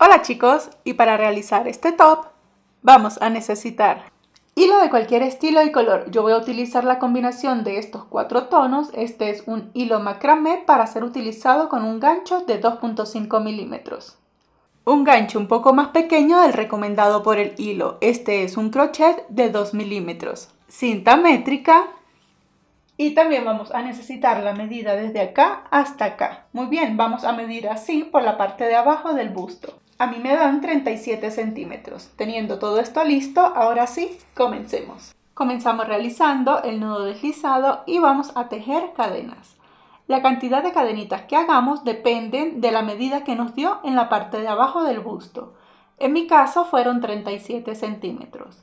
Hola chicos, y para realizar este top vamos a necesitar hilo de cualquier estilo y color. Yo voy a utilizar la combinación de estos 4 tonos. Este es un hilo macramé para ser utilizado con un gancho de 2.5 milímetros. Un gancho un poco más pequeño del recomendado por el hilo. Este es un crochet de 2 milímetros. Cinta métrica. Y también vamos a necesitar la medida desde acá hasta acá. Muy bien, vamos a medir así por la parte de abajo del busto. A mí me dan 37 centímetros. Teniendo todo esto listo, ahora sí, comencemos. Comenzamos realizando el nudo deslizado y vamos a tejer cadenas. La cantidad de cadenitas que hagamos dependen de la medida que nos dio en la parte de abajo del busto. En mi caso fueron 37 centímetros.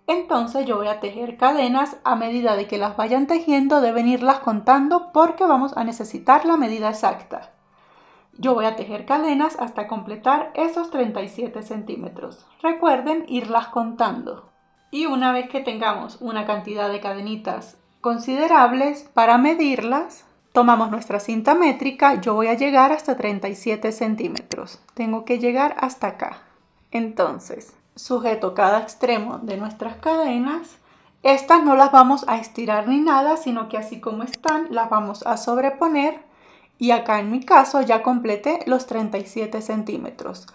Entonces yo voy a tejer cadenas. A medida de que las vayan tejiendo deben irlas contando porque vamos a necesitar la medida exacta. Yo voy a tejer cadenas hasta completar esos 37 centímetros. Recuerden irlas contando. Y una vez que tengamos una cantidad de cadenitas considerables para medirlas, tomamos nuestra cinta métrica. Yo voy a llegar hasta 37 centímetros. Tengo que llegar hasta acá. Entonces, sujeto cada extremo de nuestras cadenas. Estas no las vamos a estirar ni nada, sino que así como están, las vamos a sobreponer. Y acá en mi caso ya completé los 37 centímetros.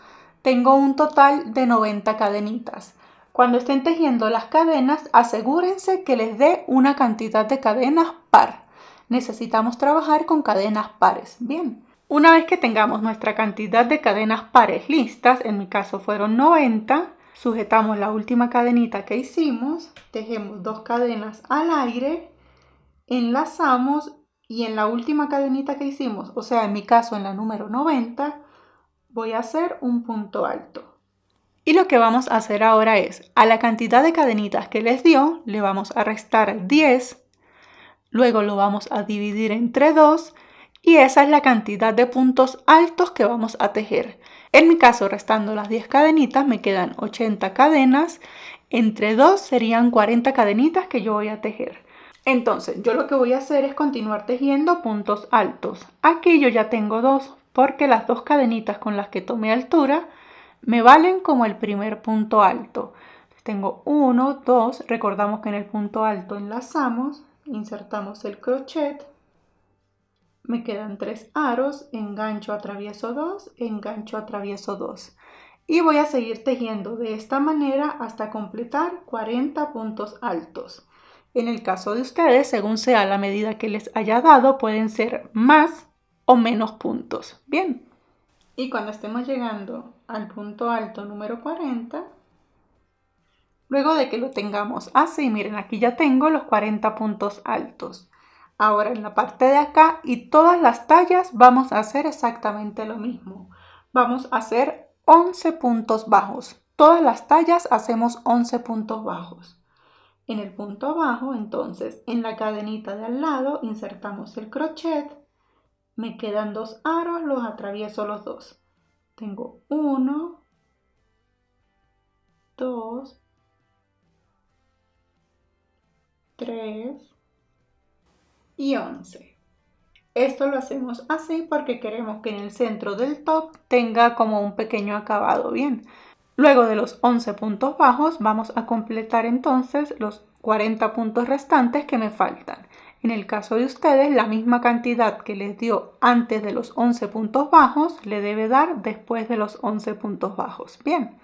Tengo un total de 90 cadenitas. Cuando estén tejiendo las cadenas, asegúrense que les dé una cantidad de cadenas par. Necesitamos trabajar con cadenas pares. Bien. Una vez que tengamos nuestra cantidad de cadenas pares listas, en mi caso fueron 90, sujetamos la última cadenita que hicimos, tejemos 2 cadenas al aire, enlazamos y en la última cadenita que hicimos, o sea en mi caso en la número 90, voy a hacer un punto alto. Y lo que vamos a hacer ahora es, a la cantidad de cadenitas que les dio, le vamos a restar 10, luego lo vamos a dividir entre 2 y esa es la cantidad de puntos altos que vamos a tejer. En mi caso, restando las 10 cadenitas, me quedan 80 cadenas. Entre 2 serían 40 cadenitas que yo voy a tejer. Entonces, yo lo que voy a hacer es continuar tejiendo puntos altos. Aquí yo ya tengo 2, porque las 2 cadenitas con las que tomé altura me valen como el primer punto alto. Tengo 1, 2, recordamos que en el punto alto enlazamos, insertamos el crochet, me quedan 3 aros, engancho, atravieso 2, engancho, atravieso 2. Y voy a seguir tejiendo de esta manera hasta completar 40 puntos altos. En el caso de ustedes, según sea la medida que les haya dado, pueden ser más o menos puntos. Bien. Y cuando estemos llegando al punto alto número 40, luego de que lo tengamos así, miren, aquí ya tengo los 40 puntos altos. Ahora en la parte de acá y todas las tallas vamos a hacer exactamente lo mismo. Vamos a hacer 11 puntos bajos. Todas las tallas hacemos 11 puntos bajos. En el punto bajo, entonces, en la cadenita de al lado insertamos el crochet. Me quedan 2 aros, los atravieso los dos. Tengo 1, 2, 3 y 11. Esto lo hacemos así porque queremos que en el centro del top tenga como un pequeño acabado. Bien. Luego de los 11 puntos bajos vamos a completar entonces los 40 puntos restantes que me faltan. En el caso de ustedes, la misma cantidad que les dio antes de los 11 puntos bajos le debe dar después de los 11 puntos bajos. Bien,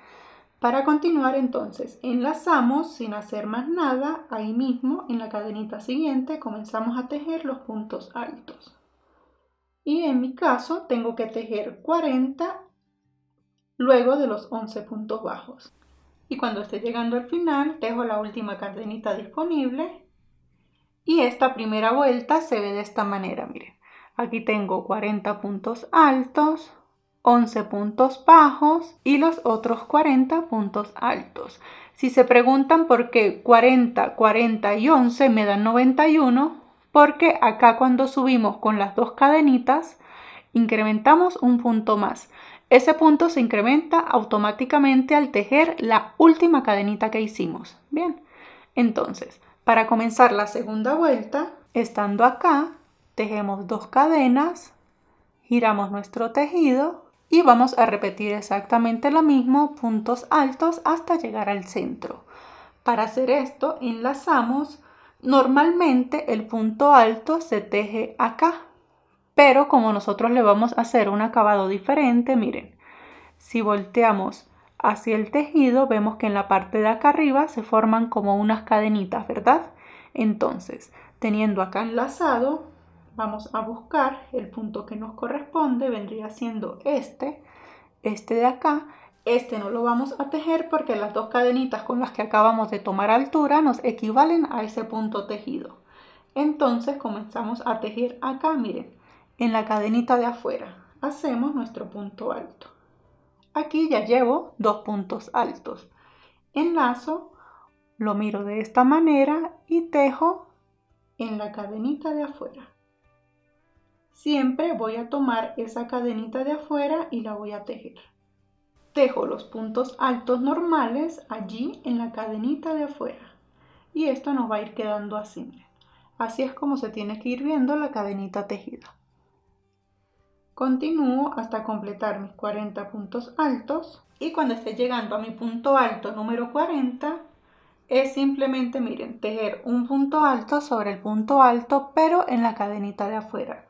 para continuar entonces enlazamos sin hacer más nada. Ahí mismo en la cadenita siguiente comenzamos a tejer los puntos altos. Y en mi caso tengo que tejer 40 luego de los 11 puntos bajos. Y cuando esté llegando al final, tejo la última cadenita disponible. Y esta primera vuelta se ve de esta manera, miren. Aquí tengo 40 puntos altos, 11 puntos bajos y los otros 40 puntos altos. Si se preguntan por qué 40, 40 y 11 me dan 91, porque acá cuando subimos con las 2 cadenitas, incrementamos un punto más. Ese punto se incrementa automáticamente al tejer la última cadenita que hicimos. Bien, entonces, para comenzar la segunda vuelta, estando acá, tejemos 2 cadenas, giramos nuestro tejido Y vamos a repetir exactamente lo mismo, puntos altos hasta llegar al centro. Para hacer esto, enlazamos. Normalmente el punto alto se teje acá, pero como nosotros le vamos a hacer un acabado diferente, miren, si volteamos hacia el tejido, vemos que en la parte de acá arriba se forman como unas cadenitas, ¿verdad? Entonces, teniendo acá enlazado, vamos a buscar el punto que nos corresponde, vendría siendo este de acá. Este no lo vamos a tejer porque las dos cadenitas con las que acabamos de tomar altura nos equivalen a ese punto tejido. Entonces comenzamos a tejer acá, miren, en la cadenita de afuera. Hacemos nuestro punto alto. Aquí ya llevo 2 puntos altos. Enlazo, lo miro de esta manera y tejo en la cadenita de afuera. Siempre voy a tomar esa cadenita de afuera y la voy a tejer. Tejo los puntos altos normales allí en la cadenita de afuera. Y esto nos va a ir quedando así, miren. Así es como se tiene que ir viendo la cadenita tejida. Continúo hasta completar mis 40 puntos altos y cuando esté llegando a mi punto alto número 40 es simplemente, miren, tejer un punto alto sobre el punto alto pero en la cadenita de afuera.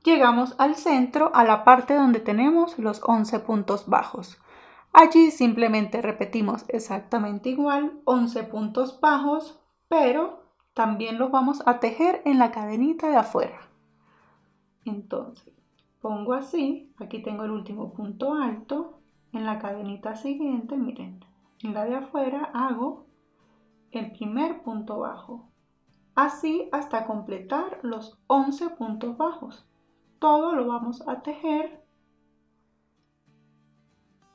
Llegamos al centro, a la parte donde tenemos los 11 puntos bajos. Allí simplemente repetimos exactamente igual, 11 puntos bajos, pero también los vamos a tejer en la cadenita de afuera. Entonces, pongo así, aquí tengo el último punto alto, en la cadenita siguiente, miren, en la de afuera hago el primer punto bajo, así hasta completar los 11 puntos bajos. Todo lo vamos a tejer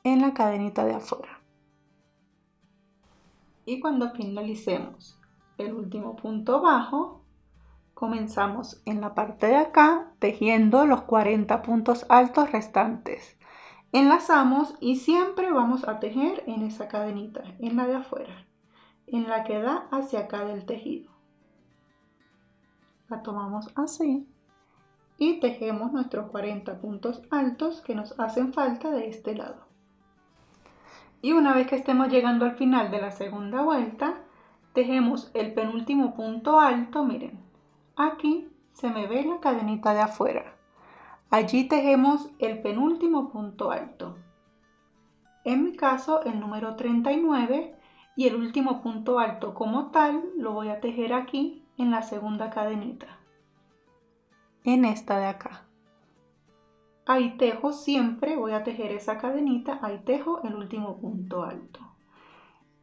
en la cadenita de afuera. Y cuando finalicemos el último punto bajo, comenzamos en la parte de acá tejiendo los 40 puntos altos restantes. Enlazamos y siempre vamos a tejer en esa cadenita, en la de afuera, en la que da hacia acá del tejido. La tomamos así y tejemos nuestros 40 puntos altos que nos hacen falta de este lado. Y una vez que estemos llegando al final de la segunda vuelta, tejemos el penúltimo punto alto, miren, aquí se me ve la cadenita de afuera. Allí tejemos el penúltimo punto alto. En mi caso, el número 39 y el último punto alto como tal lo voy a tejer aquí en la segunda cadenita. En esta de acá. Ahí tejo siempre, voy a tejer esa cadenita, ahí tejo el último punto alto.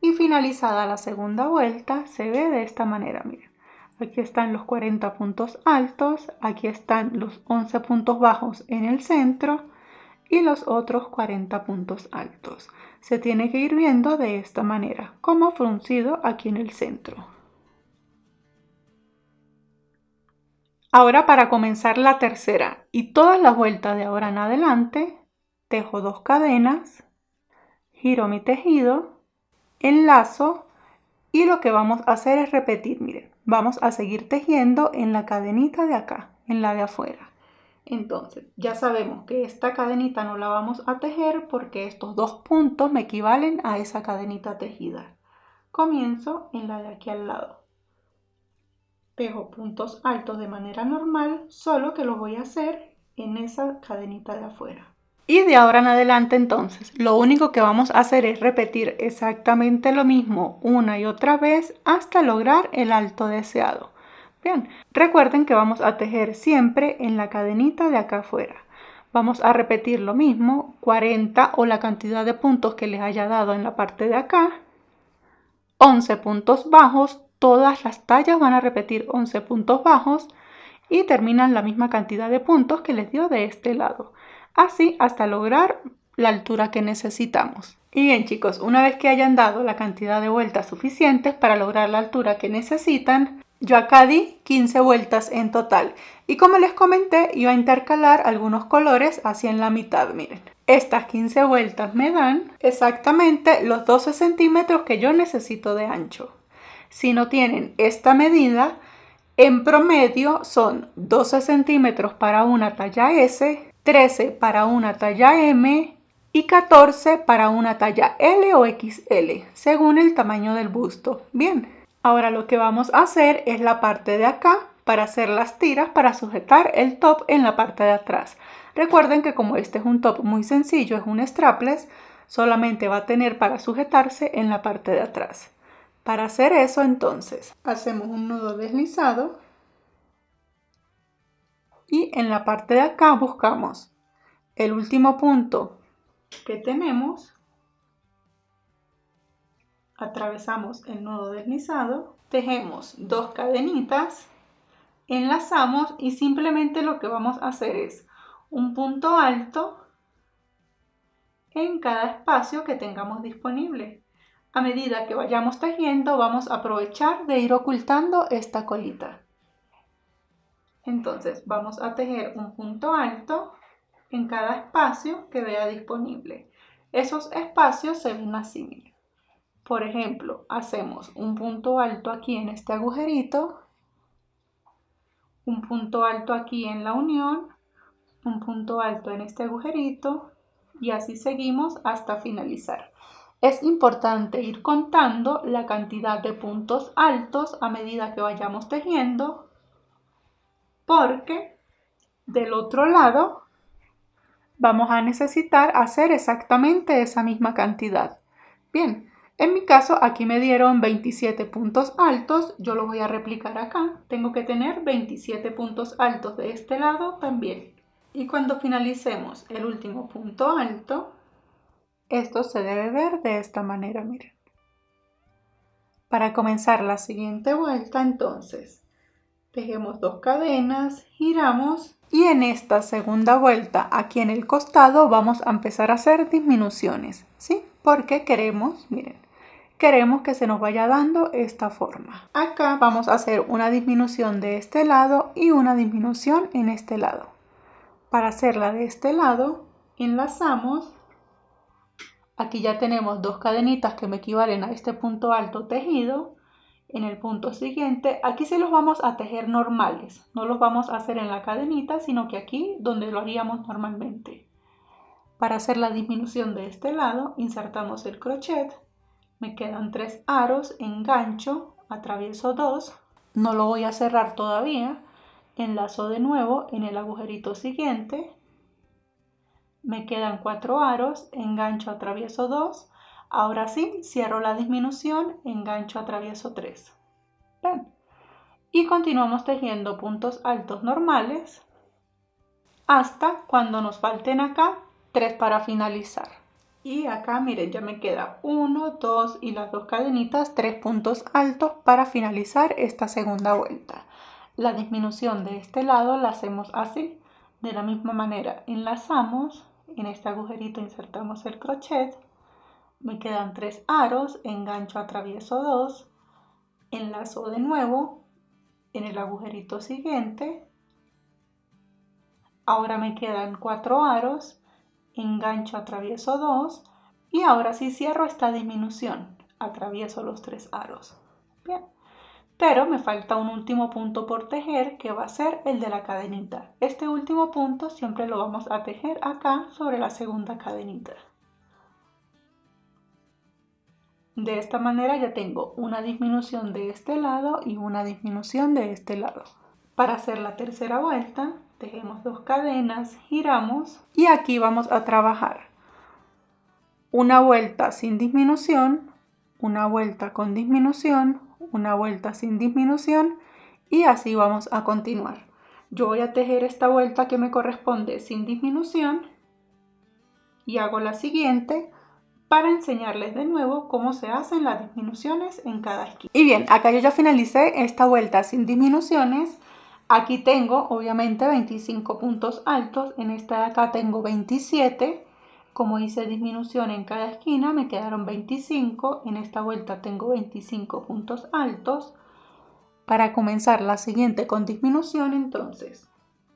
Y finalizada la segunda vuelta, se ve de esta manera, miren. Aquí están los 40 puntos altos, aquí están los 11 puntos bajos en el centro y los otros 40 puntos altos. Se tiene que ir viendo de esta manera, como fruncido aquí en el centro. Ahora para comenzar la tercera y todas las vueltas de ahora en adelante, tejo 2 cadenas, giro mi tejido, enlazo y lo que vamos a hacer es repetir, miren, vamos a seguir tejiendo en la cadenita de acá, en la de afuera. Entonces, ya sabemos que esta cadenita no la vamos a tejer porque estos 2 puntos me equivalen a esa cadenita tejida. Comienzo en la de aquí al lado. Tejo puntos altos de manera normal, solo que lo voy a hacer en esa cadenita de afuera. Y de ahora en adelante entonces, lo único que vamos a hacer es repetir exactamente lo mismo una y otra vez hasta lograr el alto deseado. Bien, recuerden que vamos a tejer siempre en la cadenita de acá afuera. Vamos a repetir lo mismo, 40 o la cantidad de puntos que les haya dado en la parte de acá, 11 puntos bajos, todas las tallas van a repetir 11 puntos bajos y terminan la misma cantidad de puntos que les dio de este lado. Así hasta lograr la altura que necesitamos. Y bien chicos, una vez que hayan dado la cantidad de vueltas suficientes para lograr la altura que necesitan, yo acá di 15 vueltas en total. Y como les comenté, iba a intercalar algunos colores hacia en la mitad, miren. Estas 15 vueltas me dan exactamente los 12 centímetros que yo necesito de ancho. Si no tienen esta medida, en promedio son 12 centímetros para una talla S 13 para una talla M y 14 para una talla L o XL, según el tamaño del busto. Bien, ahora lo que vamos a hacer es la parte de acá para hacer las tiras para sujetar el top en la parte de atrás. Recuerden que como este es un top muy sencillo, es un strapless, solamente va a tener para sujetarse en la parte de atrás. Para hacer eso, entonces, hacemos un nudo deslizado y en la parte de acá buscamos el último punto que tenemos, atravesamos el nudo deslizado, tejemos 2 cadenitas, enlazamos y simplemente lo que vamos a hacer es un punto alto en cada espacio que tengamos disponible. A medida que vayamos tejiendo, vamos a aprovechar de ir ocultando esta colita. Entonces vamos a tejer un punto alto en cada espacio que vea disponible. Esos espacios se ven así, miren. Por ejemplo, hacemos un punto alto aquí en este agujerito, un punto alto aquí en la unión, un punto alto en este agujerito y así seguimos hasta finalizar. Es importante ir contando la cantidad de puntos altos a medida que vayamos tejiendo, porque del otro lado vamos a necesitar hacer exactamente esa misma cantidad. Bien, en mi caso aquí me dieron 27 puntos altos, yo lo voy a replicar acá. Tengo que tener 27 puntos altos de este lado también. Y cuando finalicemos el último punto alto, esto se debe ver de esta manera, miren. Para comenzar la siguiente vuelta, entonces, tejemos 2 cadenas, giramos y en esta segunda vuelta aquí en el costado vamos a empezar a hacer disminuciones, ¿sí? Porque queremos, miren, queremos que se nos vaya dando esta forma. Acá vamos a hacer una disminución de este lado y una disminución en este lado. Para hacerla de este lado, enlazamos. Aquí ya tenemos 2 cadenitas que me equivalen a este punto alto tejido. En el punto siguiente, aquí sí los vamos a tejer normales, no los vamos a hacer en la cadenita, sino que aquí donde lo haríamos normalmente. Para hacer la disminución de este lado, insertamos el crochet, me quedan 3 aros, engancho, atravieso 2, no lo voy a cerrar todavía, enlazo de nuevo en el agujerito siguiente, me quedan 4 aros, engancho, atravieso 2, ahora sí, cierro la disminución, engancho, atravieso 3. ¿Ven? Y continuamos tejiendo puntos altos normales hasta cuando nos falten acá 3 para finalizar. Y acá miren, ya me queda 1, 2 y las 2 cadenitas, 3 puntos altos para finalizar esta segunda vuelta. La disminución de este lado la hacemos así, de la misma manera enlazamos, en este agujerito insertamos el crochet, me quedan 3 aros, engancho, atravieso 2, enlazo de nuevo en el agujerito siguiente, ahora me quedan 4 aros, engancho, atravieso 2 y ahora sí cierro esta disminución, atravieso los 3 aros. Bien, pero me falta un último punto por tejer que va a ser el de la cadenita. Este último punto siempre lo vamos a tejer acá sobre la segunda cadenita. De esta manera ya tengo una disminución de este lado y una disminución de este lado. Para hacer la tercera vuelta, tejemos 2 cadenas, giramos y aquí vamos a trabajar una vuelta sin disminución, una vuelta con disminución, una vuelta sin disminución y así vamos a continuar. Yo voy a tejer esta vuelta que me corresponde sin disminución y hago la siguiente para enseñarles de nuevo cómo se hacen las disminuciones en cada esquina. Y bien, acá yo ya finalicé esta vuelta sin disminuciones. Aquí tengo obviamente 25 puntos altos, en esta de acá tengo 27. Como hice disminución en cada esquina me quedaron 25, en esta vuelta tengo 25 puntos altos. Para comenzar la siguiente con disminución, entonces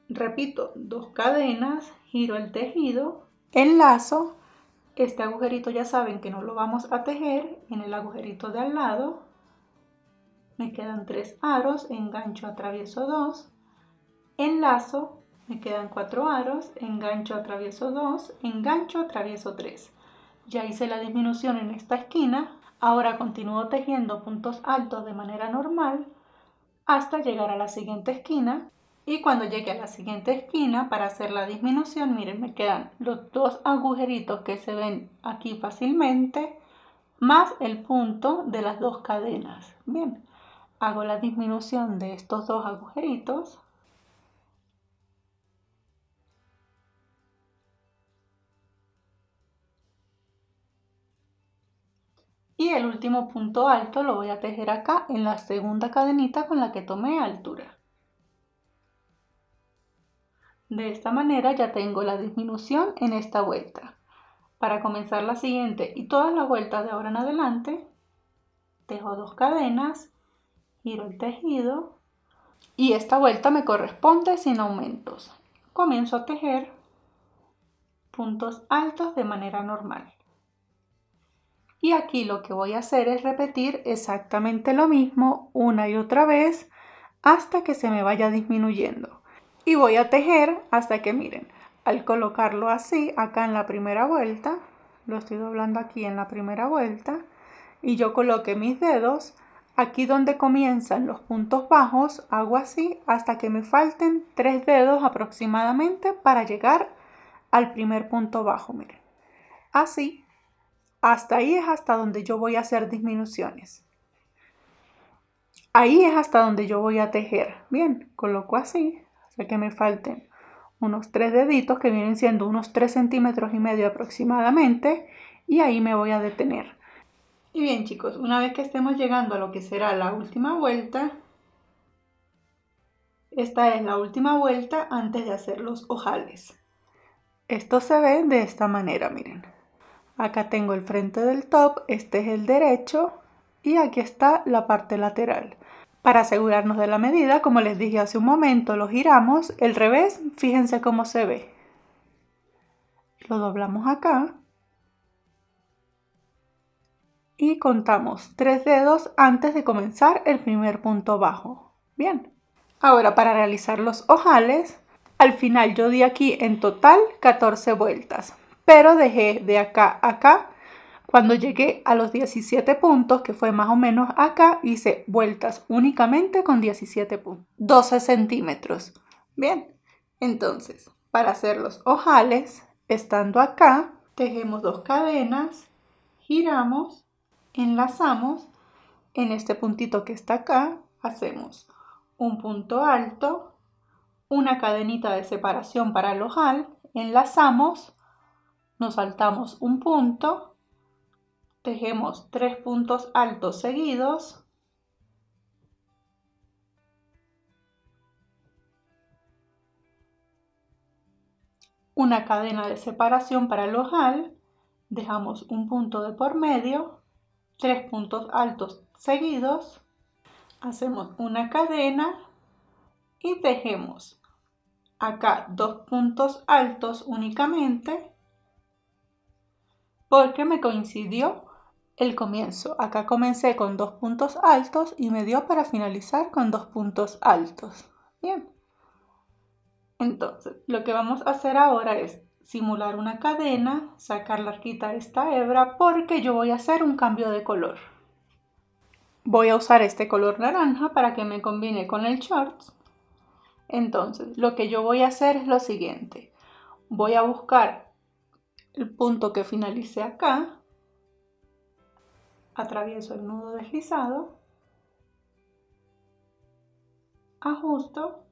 repito 2 cadenas, giro el tejido, enlazo. Este agujerito ya saben que no lo vamos a tejer en el agujerito de al lado. Me quedan 3 aros, engancho, atravieso 2, enlazo, Me quedan 4 aros, engancho, atravieso 2, engancho, atravieso 3. Ya hice la disminución en esta esquina, ahora continúo tejiendo puntos altos de manera normal hasta llegar a la siguiente esquina. Y cuando llegue a la siguiente esquina para hacer la disminución, miren, me quedan los dos agujeritos que se ven aquí fácilmente, más el punto de las dos cadenas. Bien, hago la disminución de estos dos agujeritos. Y el último punto alto lo voy a tejer acá en la segunda cadenita con la que tomé altura. De esta manera ya tengo la disminución en esta vuelta. Para comenzar la siguiente y todas las vueltas de ahora en adelante, tejo 2 cadenas, giro el tejido y esta vuelta me corresponde sin aumentos. Comienzo a tejer puntos altos de manera normal. Y aquí lo que voy a hacer es repetir exactamente lo mismo una y otra vez hasta que se me vaya disminuyendo. Y voy a tejer hasta que, miren, al colocarlo así acá en la primera vuelta, lo estoy doblando aquí en la primera vuelta, y yo coloque mis dedos aquí donde comienzan los puntos bajos, hago así hasta que me falten 3 dedos aproximadamente para llegar al primer punto bajo, miren, así. Hasta ahí es hasta donde yo voy a hacer disminuciones. Ahí es hasta donde yo voy a tejer. Bien, coloco así, hasta que me falten unos 3 deditos que vienen siendo unos 3,5 centímetros aproximadamente, y ahí me voy a detener. Y bien, chicos, una vez que estemos llegando a lo que será la última vuelta, esta es la última vuelta antes de hacer los ojales. Esto se ve de esta manera, miren. Acá tengo el frente del top, este es el derecho y aquí está la parte lateral. Para asegurarnos de la medida, como les dije hace un momento, lo giramos. El revés, fíjense cómo se ve. Lo doblamos acá y contamos 3 dedos antes de comenzar el primer punto bajo. Bien, ahora para realizar los ojales, al final yo di aquí en total 14 vueltas, pero dejé de acá a acá. Cuando llegué a los 17 puntos, que fue más o menos acá, hice vueltas únicamente con 17 puntos, 12 centímetros. Bien, entonces, para hacer los ojales, estando acá, tejemos 2 cadenas, giramos, enlazamos, en este puntito que está acá, hacemos un punto alto, una cadenita de separación para el ojal, enlazamos, nos saltamos un punto, tejemos 3 puntos altos seguidos, una cadena de separación para el ojal, dejamos un punto de por medio, 3 puntos altos seguidos, hacemos una cadena y tejemos acá 2 puntos altos únicamente porque me coincidió el comienzo. Acá comencé con 2 puntos altos y me dio para finalizar con 2 puntos altos. Bien. Entonces, lo que vamos a hacer ahora es simular una cadena, sacar la arquita de esta hebra porque yo voy a hacer un cambio de color. Voy a usar este color naranja para que me combine con el shorts. Entonces, lo que yo voy a hacer es lo siguiente. Voy a buscar el punto que finalice acá, atravieso el nudo deslizado, ajusto,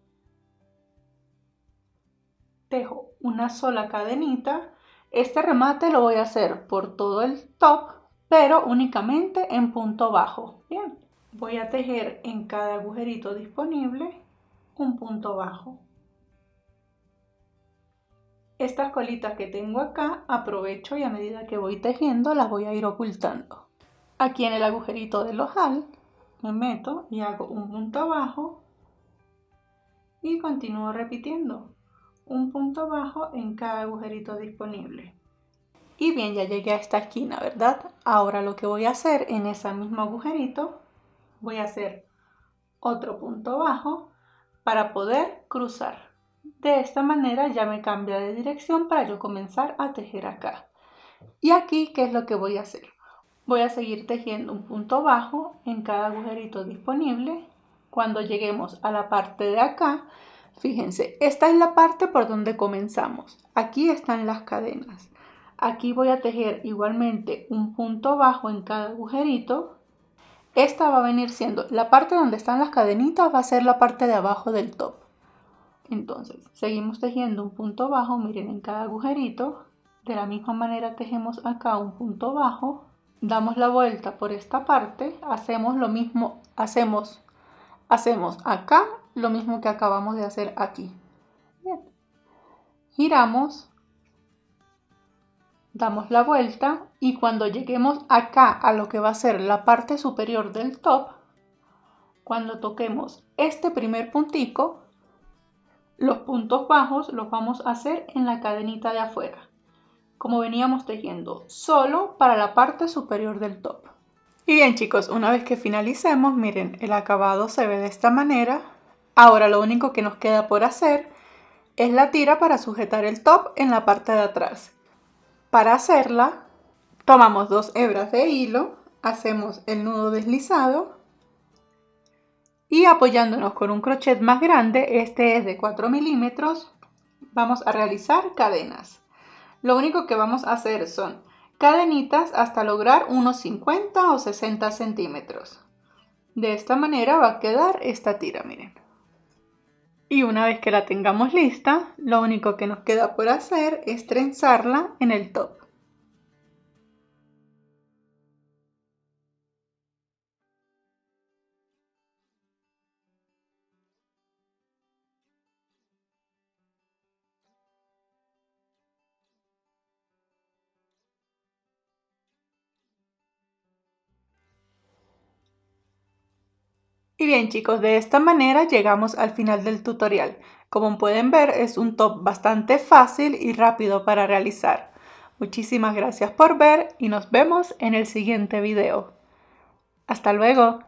tejo una sola cadenita. Este remate lo voy a hacer por todo el top, pero únicamente en punto bajo. Bien, voy a tejer en cada agujerito disponible un punto bajo. Estas colitas que tengo acá aprovecho y a medida que voy tejiendo las voy a ir ocultando. Aquí en el agujerito del ojal me meto y hago un punto bajo y continúo repitiendo un punto bajo en cada agujerito disponible. Y bien, ya llegué a esta esquina, ¿verdad? Ahora lo que voy a hacer en ese mismo agujerito, voy a hacer otro punto bajo para poder cruzar. De esta manera ya me cambia de dirección para yo comenzar a tejer acá. Y aquí, ¿qué es lo que voy a hacer? Voy a seguir tejiendo un punto bajo en cada agujerito disponible. Cuando lleguemos a la parte de acá, fíjense, esta es la parte por donde comenzamos. Aquí están las cadenas. Aquí voy a tejer igualmente un punto bajo en cada agujerito. Esta va a venir siendo la parte donde están las cadenitas, va a ser la parte de abajo del top. Entonces, seguimos tejiendo un punto bajo, miren, en cada agujerito. De la misma manera tejemos acá un punto bajo. Damos la vuelta por esta parte, hacemos lo mismo, hacemos acá lo mismo que acabamos de hacer aquí. Bien. Giramos, damos la vuelta y cuando lleguemos acá a lo que va a ser la parte superior del top, cuando toquemos este primer puntico, los puntos bajos los vamos a hacer en la cadenita de afuera, como veníamos tejiendo, solo para la parte superior del top. Y bien chicos, una vez que finalicemos, miren, el acabado se ve de esta manera. Ahora lo único que nos queda por hacer es la tira para sujetar el top en la parte de atrás. Para hacerla, tomamos 2 hebras de hilo, hacemos el nudo deslizado y apoyándonos con un crochet más grande, este es de 4 milímetros, vamos a realizar cadenas. Lo único que vamos a hacer son cadenitas hasta lograr unos 50 o 60 centímetros. De esta manera va a quedar esta tira, miren. Y una vez que la tengamos lista, lo único que nos queda por hacer es trenzarla en el top. Y bien chicos, de esta manera llegamos al final del tutorial. Como pueden ver, es un top bastante fácil y rápido para realizar. Muchísimas gracias por ver y nos vemos en el siguiente video. ¡Hasta luego!